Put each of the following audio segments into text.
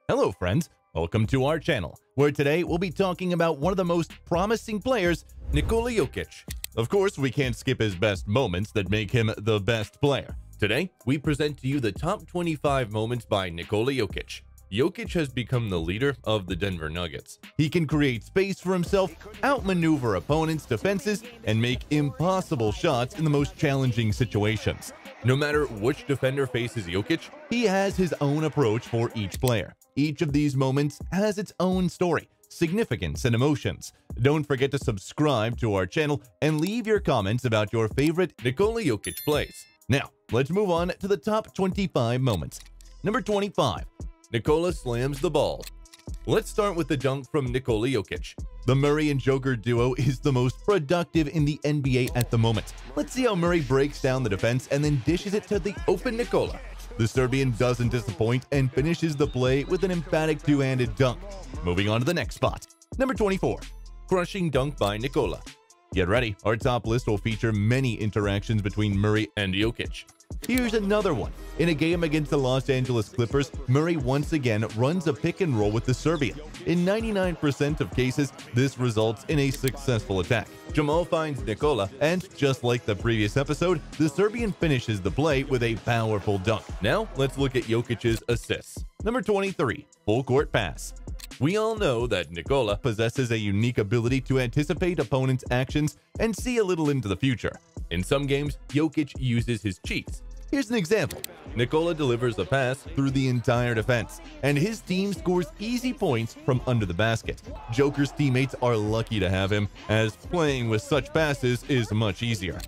Hello friends, welcome to our channel, where today we'll be talking about one of the most promising players, Nikola Jokic. Of course, we can't skip his best moments that make him the best player. Today, we present to you the top 25 moments by Nikola Jokic. Jokic has become the leader of the Denver Nuggets. He can create space for himself, outmaneuver opponents' defenses, and make impossible shots in the most challenging situations. No matter which defender faces Jokic, he has his own approach for each player. Each of these moments has its own story, significance, and emotions. Don't forget to subscribe to our channel and leave your comments about your favorite Nikola Jokic plays. Now, let's move on to the top 25 moments. Number 25. Nikola slams the ball. Let's start with the dunk from Nikola Jokic. The Murray and Joker duo is the most productive in the NBA at the moment. Let's see how Murray breaks down the defense and then dishes it to the open Nikola. The Serbian doesn't disappoint and finishes the play with an emphatic two-handed dunk. Moving on to the next spot. Number 24. Crushing dunk by Nikola. Get ready, our top list will feature many interactions between Murray and Jokic. Here's another one. In a game against the Los Angeles Clippers, Murray once again runs a pick and roll with the Serbian. In 99% of cases, this results in a successful attack. Jamal finds Nikola, and just like the previous episode, the Serbian finishes the play with a powerful dunk. Now, let's look at Jokic's assists. Number 23. Full court pass. We all know that Nikola possesses a unique ability to anticipate opponents' actions and see a little into the future. In some games, Jokic uses his cheats. Here's an example. Nikola delivers a pass through the entire defense, and his team scores easy points from under the basket. Joker's teammates are lucky to have him, as playing with such passes is much easier.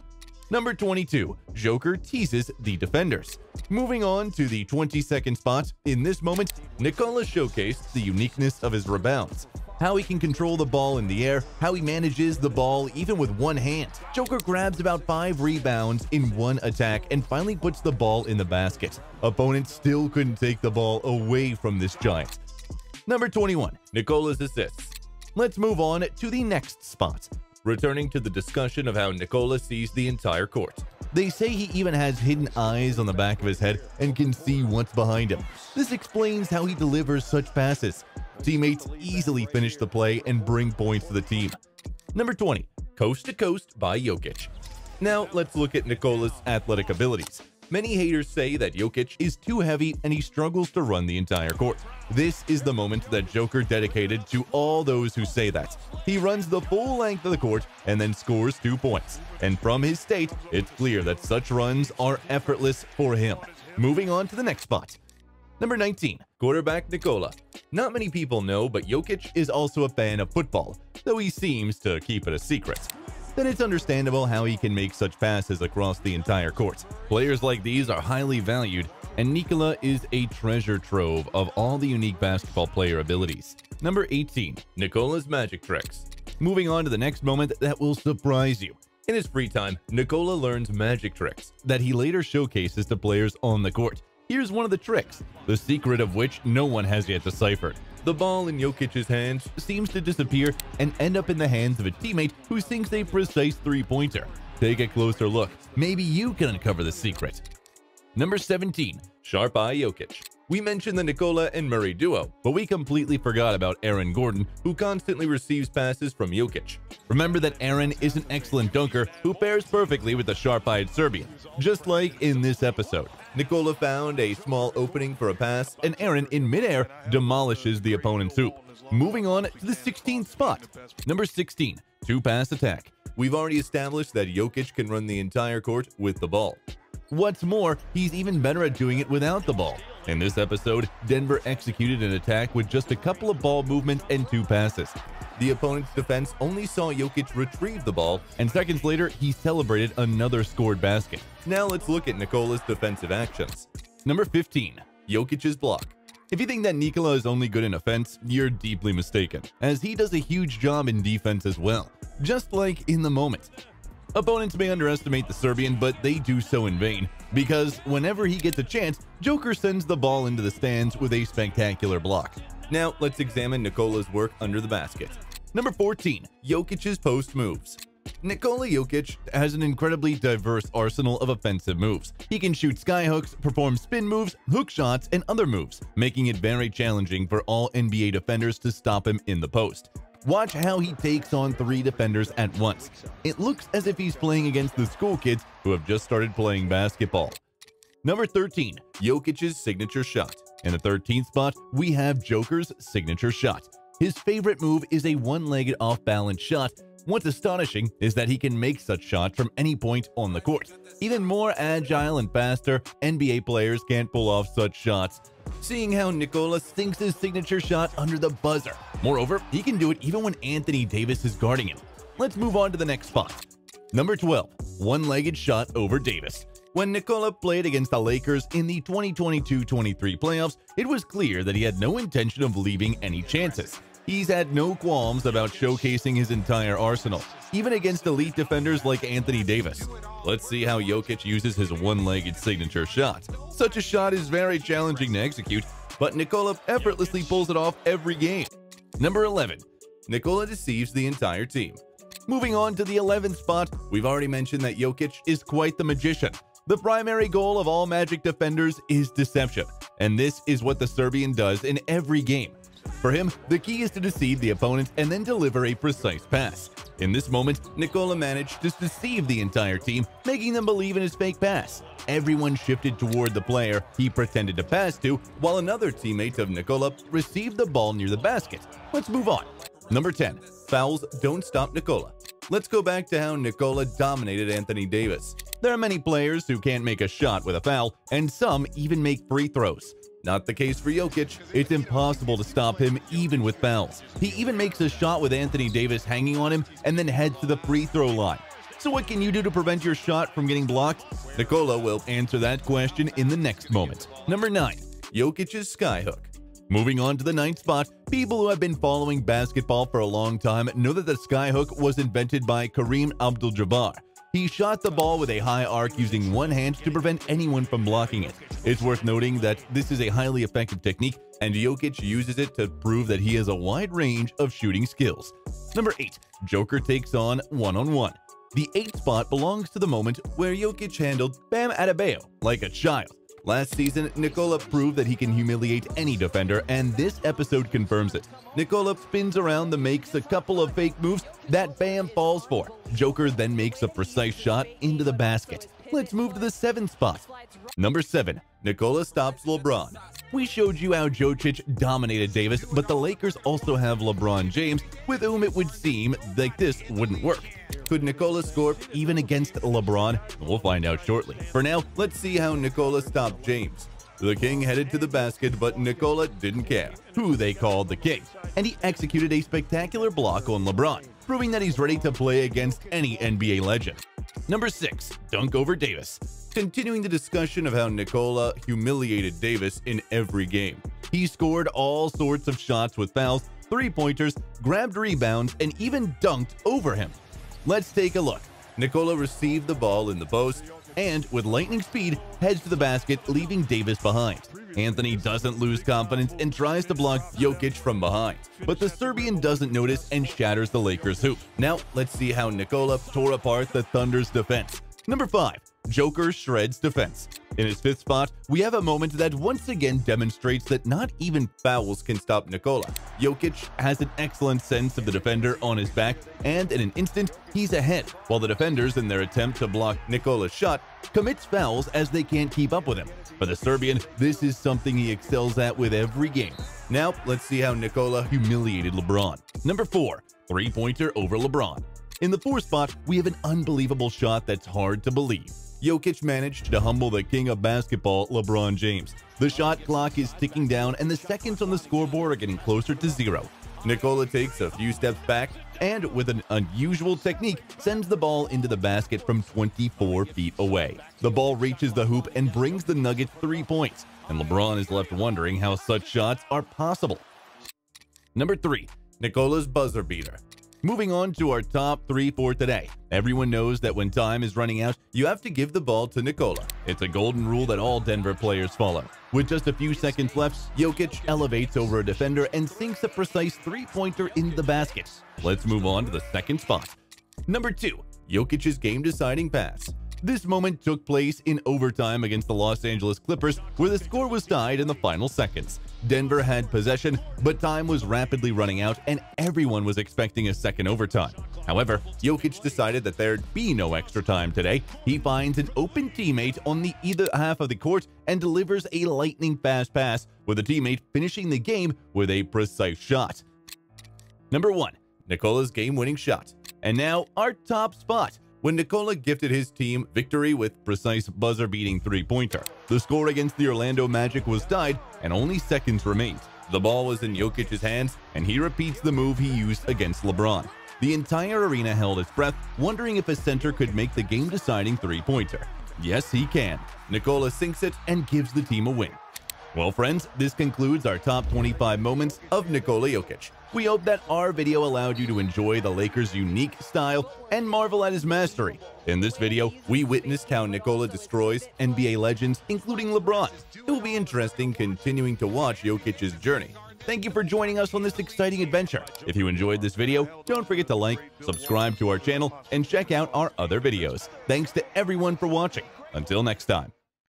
Number 22. Joker teases the defenders. Moving on to the 22nd spot, in this moment, Nikola showcased the uniqueness of his rebounds. How he can control the ball in the air, how he manages the ball even with one hand. Joker grabs about 5 rebounds in one attack and finally puts the ball in the basket. Opponents still couldn't take the ball away from this giant. Number 21. Nikola's assists. Let's move on to the next spot. Returning to the discussion of how Nikola sees the entire court. They say he even has hidden eyes on the back of his head and can see what's behind him. This explains how he delivers such passes. Teammates easily finish the play and bring points to the team. Number 20. Coast to coast by Jokic. Now let's look at Nikola's athletic abilities. Many haters say that Jokic is too heavy and he struggles to run the entire court. This is the moment that Joker dedicated to all those who say that. He runs the full length of the court and then scores 2 points. And from his state, it's clear that such runs are effortless for him. Moving on to the next spot. Number 19. Quarterback Nikola. Not many people know, but Jokic is also a fan of football, though he seems to keep it a secret. Then it's understandable how he can make such passes across the entire court. Players like these are highly valued, and Nikola is a treasure trove of all the unique basketball player abilities. Number 18. Nikola's magic tricks. Moving on to the next moment that will surprise you. In his free time, Nikola learns magic tricks that he later showcases to players on the court. Here's one of the tricks, the secret of which no one has yet deciphered. The ball in Jokic's hands seems to disappear and end up in the hands of a teammate who sinks a precise three-pointer. Take a closer look. Maybe you can uncover the secret. Number 17. Sharp Eye Jokic. We mentioned the Nikola and Murray duo, but we completely forgot about Aaron Gordon, who constantly receives passes from Jokic. Remember that Aaron is an excellent dunker who pairs perfectly with the sharp-eyed Serbian. Just like in this episode, Nikola found a small opening for a pass, and Aaron in midair demolishes the opponent's hoop. Moving on to the 16th spot. Number 16. Two-pass attack. We've already established that Jokic can run the entire court with the ball. What's more, he's even better at doing it without the ball. In this episode, Denver executed an attack with just a couple of ball movements and 2 passes. The opponent's defense only saw Jokic retrieve the ball, and seconds later, he celebrated another scored basket. Now let's look at Nikola's defensive actions. Number 15. Jokic's block. If you think that Nikola is only good in offense, you're deeply mistaken, as he does a huge job in defense as well, just like in the moment. Opponents may underestimate the Serbian, but they do so in vain, because whenever he gets a chance, Joker sends the ball into the stands with a spectacular block. Now, let's examine Nikola's work under the basket. Number 14. Jokic's post moves. Nikola Jokic has an incredibly diverse arsenal of offensive moves. He can shoot skyhooks, perform spin moves, hook shots, and other moves, making it very challenging for all NBA defenders to stop him in the post. Watch how he takes on 3 defenders at once. It looks as if he's playing against the school kids who have just started playing basketball. Number 13. Jokic's signature shot. In the 13th spot, we have Joker's signature shot. His favorite move is a one-legged off-balance shot. What's astonishing is that he can make such shots from any point on the court. Even more agile and faster, NBA players can't pull off such shots. Seeing how Nikola sinks his signature shot under the buzzer. Moreover, he can do it even when Anthony Davis is guarding him. Let's move on to the next spot. Number 12. One-legged shot over Davis. When Nikola played against the Lakers in the 2022-23 playoffs, it was clear that he had no intention of leaving any chances. He's had no qualms about showcasing his entire arsenal, even against elite defenders like Anthony Davis. Let's see how Jokic uses his one-legged signature shot. Such a shot is very challenging to execute, but Nikola effortlessly pulls it off every game. Number 11. Nikola deceives the entire team. Moving on to the 11th spot, we've already mentioned that Jokic is quite the magician. The primary goal of all Magic defenders is deception, and this is what the Serbian does in every game. For him, the key is to deceive the opponent and then deliver a precise pass. In this moment, Nikola managed to deceive the entire team, making them believe in his fake pass. Everyone shifted toward the player he pretended to pass to, while another teammate of Nikola received the ball near the basket. Let's move on. Number 10. Fouls don't stop Nikola. Let's go back to how Nikola dominated Anthony Davis. There are many players who can't make a shot with a foul, and some even make free throws. Not the case for Jokic. It's impossible to stop him even with fouls. He even makes a shot with Anthony Davis hanging on him and then heads to the free throw line. So what can you do to prevent your shot from getting blocked? Nikola will answer that question in the next moment. Number 9. Jokic's skyhook. Moving on to the 9th spot, people who have been following basketball for a long time know that the skyhook was invented by Kareem Abdul-Jabbar. He shot the ball with a high arc using one hand to prevent anyone from blocking it. It's worth noting that this is a highly effective technique, and Jokic uses it to prove that he has a wide range of shooting skills. Number 8. Joker takes on one-on-one. The 8th spot belongs to the moment where Jokic handled Bam Adebayo like a child. Last season, Nikola proved that he can humiliate any defender, and this episode confirms it. Nikola spins around and makes a couple of fake moves that Bam falls for. Joker then makes a precise shot into the basket. Let's move to the 7th spot. Number 7. Nikola stops LeBron. We showed you how Jokic dominated Davis, but the Lakers also have LeBron James, with whom it would seem like this wouldn't work. Could Nikola score even against LeBron? We'll find out shortly. For now, let's see how Nikola stopped James. The King headed to the basket, but Nikola didn't care who they called the King, and he executed a spectacular block on LeBron, proving that he's ready to play against any NBA legend. Number 6. Dunk over Davis. Continuing the discussion of how Nikola humiliated Davis in every game. He scored all sorts of shots with fouls, three-pointers, grabbed rebounds, and even dunked over him. Let's take a look. Nikola received the ball in the post and, with lightning speed, heads to the basket, leaving Davis behind. Anthony doesn't lose confidence and tries to block Jokic from behind, but the Serbian doesn't notice and shatters the Lakers' hoop. Now, let's see how Nikola tore apart the Thunder's defense. Number 5. Joker shreds defense. In his 5th spot, we have a moment that once again demonstrates that not even fouls can stop Nikola. Jokic has an excellent sense of the defender on his back, and in an instant, he's ahead, while the defenders, in their attempt to block Nikola's shot, commits fouls as they can't keep up with him. For the Serbian, this is something he excels at with every game. Now, let's see how Nikola humiliated LeBron. Number 4. Three-pointer over LeBron. In the 4th spot, we have an unbelievable shot that's hard to believe. Jokic managed to humble the king of basketball, LeBron James. The shot clock is ticking down and the seconds on the scoreboard are getting closer to 0. Nikola takes a few steps back and, with an unusual technique, sends the ball into the basket from 24 feet away. The ball reaches the hoop and brings the Nuggets 3 points, and LeBron is left wondering how such shots are possible. Number 3. Nikola's buzzer beater. Moving on to our top 3 for today. Everyone knows that when time is running out, you have to give the ball to Nikola. It's a golden rule that all Denver players follow. With just a few seconds left, Jokic elevates over a defender and sinks a precise three-pointer in the basket. Let's move on to the 2nd spot. Number 2. Jokic's game-deciding pass. This moment took place in overtime against the Los Angeles Clippers, where the score was tied in the final seconds. Denver had possession, but time was rapidly running out and everyone was expecting a second overtime. However, Jokic decided that there'd be no extra time today. He finds an open teammate on the either half of the court and delivers a lightning-fast pass, with a teammate finishing the game with a precise shot. Number 1. Nikola's game-winning shot. And now, our top spot, when Nikola gifted his team victory with precise buzzer-beating three-pointer. The score against the Orlando Magic was tied, and only seconds remained. The ball was in Jokic's hands, and he repeats the move he used against LeBron. The entire arena held its breath, wondering if a center could make the game-deciding three-pointer. Yes, he can. Nikola sinks it and gives the team a win. Well, friends, this concludes our top 25 moments of Nikola Jokic. We hope that our video allowed you to enjoy the Lakers' unique style and marvel at his mastery. In this video, we witnessed how Nikola destroys NBA legends, including LeBron. It will be interesting continuing to watch Jokic's journey. Thank you for joining us on this exciting adventure. If you enjoyed this video, don't forget to like, subscribe to our channel, and check out our other videos. Thanks to everyone for watching. Until next time.